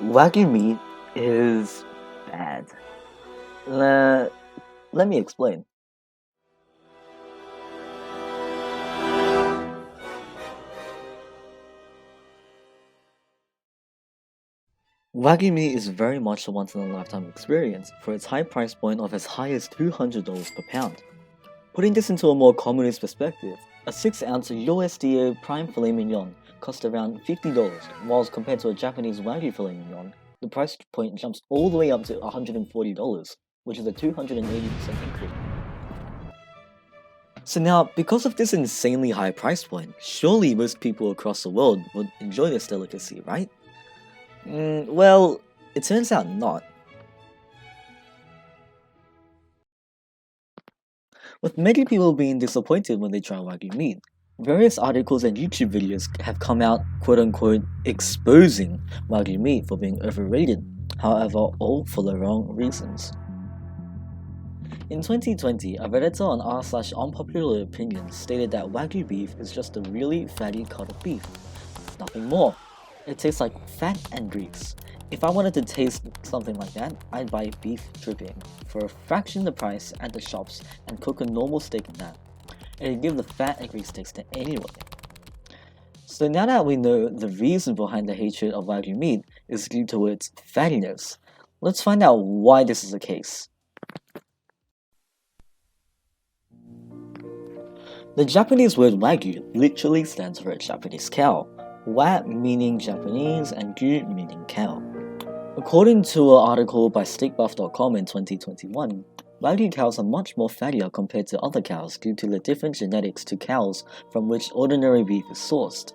Wagyu meat is bad. Le- Let me explain. Wagyu meat is very much a once-in-a-lifetime experience for its high price point of as high as $200 per pound. Putting this into a more communist perspective, a 6-ounce USDA prime filet mignon costs around $50, whilst compared to a Japanese Wagyu filet mignon, the price point jumps all the way up to $140, which is a 280% increase. So now, because of this insanely high price point, surely most people across the world would enjoy this delicacy, right? Well, it turns out not. With many people being disappointed when they try Wagyu meat, various articles and YouTube videos have come out, quote unquote, exposing Wagyu meat for being overrated, however, all for the wrong reasons. In 2020, a Redditor on r/unpopular opinions stated that Wagyu beef is just a really fatty cut of beef. Nothing more. It tastes like fat and grease. If I wanted to taste something like that, I'd buy beef dripping for a fraction the price at the shops and cook a normal steak in that. It'd give the fat and grease taste to anyway. So now that we know the reason behind the hatred of Wagyu meat is due to its fattiness, let's find out why this is the case. The Japanese word Wagyu literally stands for a Japanese cow, Wa meaning Japanese and Gyu meaning cow. According to an article by steakbuff.com in 2021, Wagyu cows are much more fattier compared to other cows due to the different genetics to cows from which ordinary beef is sourced.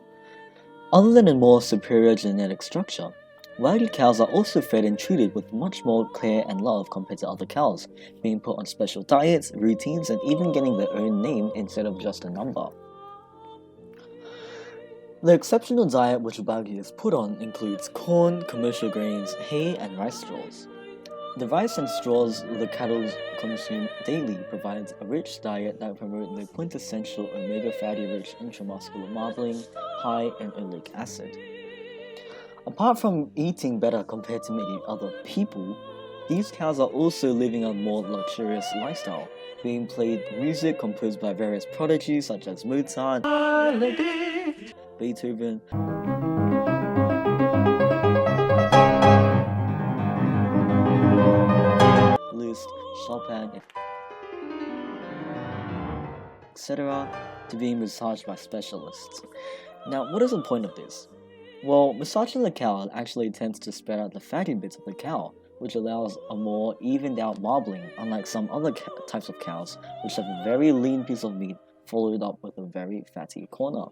Other than a more superior genetic structure, Wagyu cows are also fed and treated with much more care and love compared to other cows, being put on special diets, routines, and even getting their own name instead of just a number. The exceptional diet which Wagyu is put on includes corn, commercial grains, hay, and rice straws. The rice and straws the cattle consume daily provides a rich diet that promotes the quintessential omega fatty-rich intramuscular marbling, high in oleic acid. Apart from eating better compared to many other people, these cows are also living a more luxurious lifestyle, being played music composed by various prodigies such as Mozart, Beethoven, Liszt, Chopin, etc., to being massaged by specialists. Now, what is the point of this? Well, massaging the cow actually tends to spread out the fatty bits of the cow, which allows a more evened out marbling, unlike some other types of cows, which have a very lean piece of meat followed up with a very fatty corner.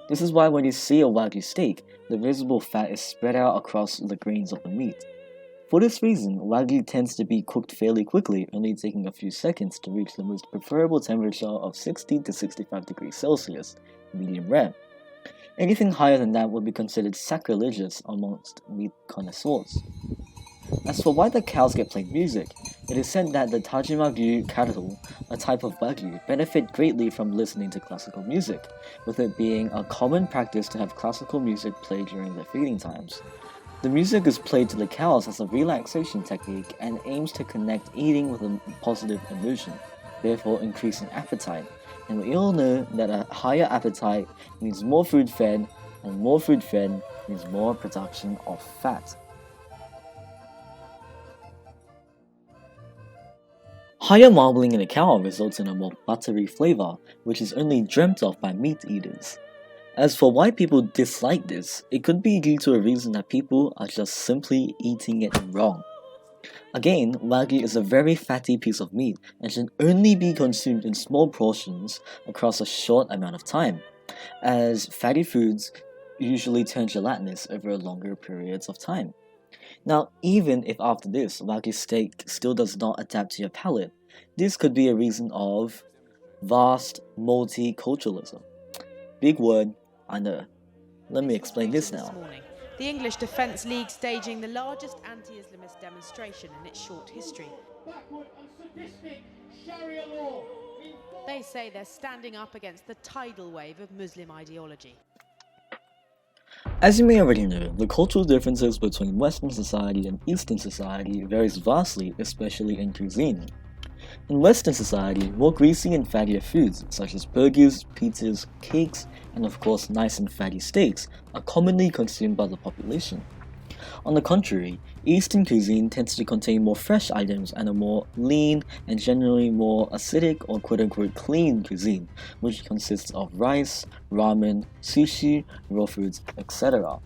This is why when you see a Wagyu steak, the visible fat is spread out across the grains of the meat. For this reason, Wagyu tends to be cooked fairly quickly, only taking a few seconds to reach the most preferable temperature of 60 to 65 degrees Celsius, medium rare. Anything higher than that would be considered sacrilegious amongst meat connoisseurs. As for why the cows get played music, it is said that the Tajima-gyu cattle, a type of Wagyu, benefit greatly from listening to classical music, with it being a common practice to have classical music played during their feeding times. The music is played to the cows as a relaxation technique and aims to connect eating with a positive emotion, therefore increasing appetite. And we all know that a higher appetite means more food fed, and more food fed means more production of fat. Higher marbling in a cow results in a more buttery flavor, which is only dreamt of by meat eaters. As for why people dislike this, it could be due to a reason that people are just simply eating it wrong. Again, Wagyu is a very fatty piece of meat and should only be consumed in small portions across a short amount of time, as fatty foods usually turn gelatinous over longer periods of time. Now, even if after this, Wagyu steak still does not adapt to your palate, this could be a reason of vast multiculturalism. Big word, I know. Let me explain this now. The English Defence League staging the largest anti-Islamist demonstration in its short history. They say they're standing up against the tidal wave of Muslim ideology. As you may already know, the cultural differences between Western society and Eastern society varies vastly, especially in cuisine. In Western society, more greasy and fattier foods such as burgers, pizzas, cakes, and of course nice and fatty steaks are commonly consumed by the population. On the contrary, Eastern cuisine tends to contain more fresh items and a more lean and generally more acidic or quote-unquote clean cuisine, which consists of rice, ramen, sushi, raw foods, etc.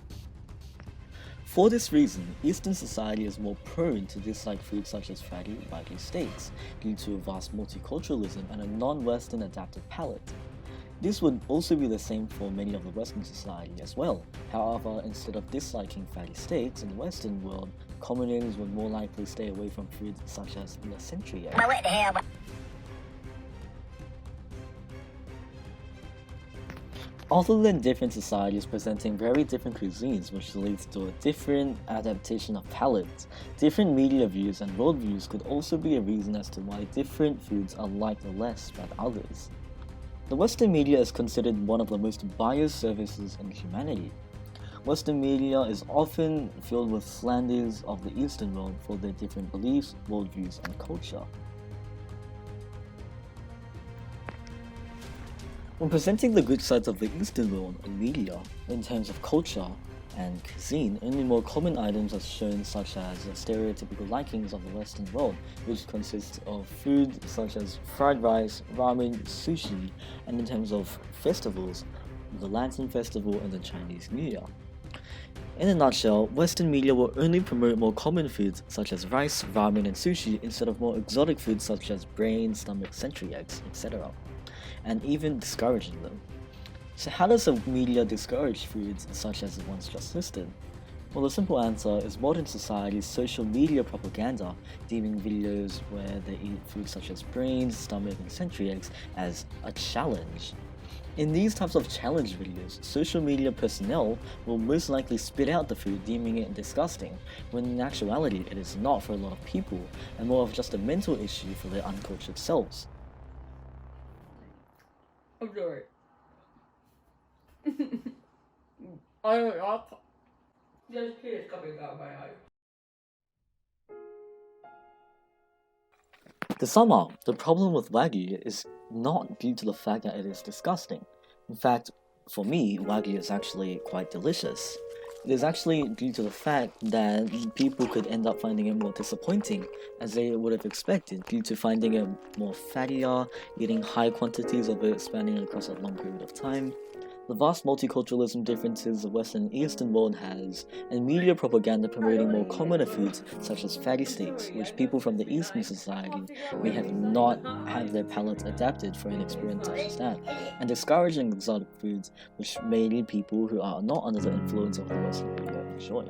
For this reason, Eastern society is more prone to dislike foods such as fatty, Wagyu steaks, due to a vast multiculturalism and a non-Western adapted palate. This would also be the same for many of the Western society as well. However, instead of disliking fatty steaks in the Western world, commoners would more likely stay away from foods such as the century egg. Other than different societies presenting very different cuisines, which leads to a different adaptation of palates, different media views and worldviews could also be a reason as to why different foods are liked less than others. The Western media is considered one of the most biased services in humanity. Western media is often filled with slanders of the Eastern world for their different beliefs, worldviews, and culture. When presenting the good sides of the Eastern world in media, in terms of culture and cuisine, only more common items are shown, such as the stereotypical likings of the Western world, which consists of food such as fried rice, ramen, sushi, and in terms of festivals, the Lantern Festival and the Chinese New Year. In a nutshell, Western media will only promote more common foods such as rice, ramen, and sushi instead of more exotic foods such as brain, stomach, century eggs, etc., and even discouraging them. So how does the media discourage foods such as the ones just listed? Well, the simple answer is modern society's social media propaganda, deeming videos where they eat foods such as brains, stomach, and century eggs as a challenge. In these types of challenge videos, social media personnel will most likely spit out the food, deeming it disgusting, when in actuality it is not for a lot of people, and more of just a mental issue for their uncultured selves. I'm sorry. I don't know. There's tears coming out of my eyes. To sum up, the problem with Wagyu is not due to the fact that it is disgusting. In fact, for me, Wagyu is actually quite delicious. It is actually due to the fact that people could end up finding it more disappointing, as they would have expected, due to finding it more fattier, eating high quantities of it spanning across a long period of time, the vast multiculturalism differences the Western and Eastern world has, and media propaganda promoting more commoner foods such as fatty steaks, which people from the Eastern society may have not had their palates adapted for an experience such as that, and discouraging exotic foods which many people who are not under the influence of the Western media enjoy.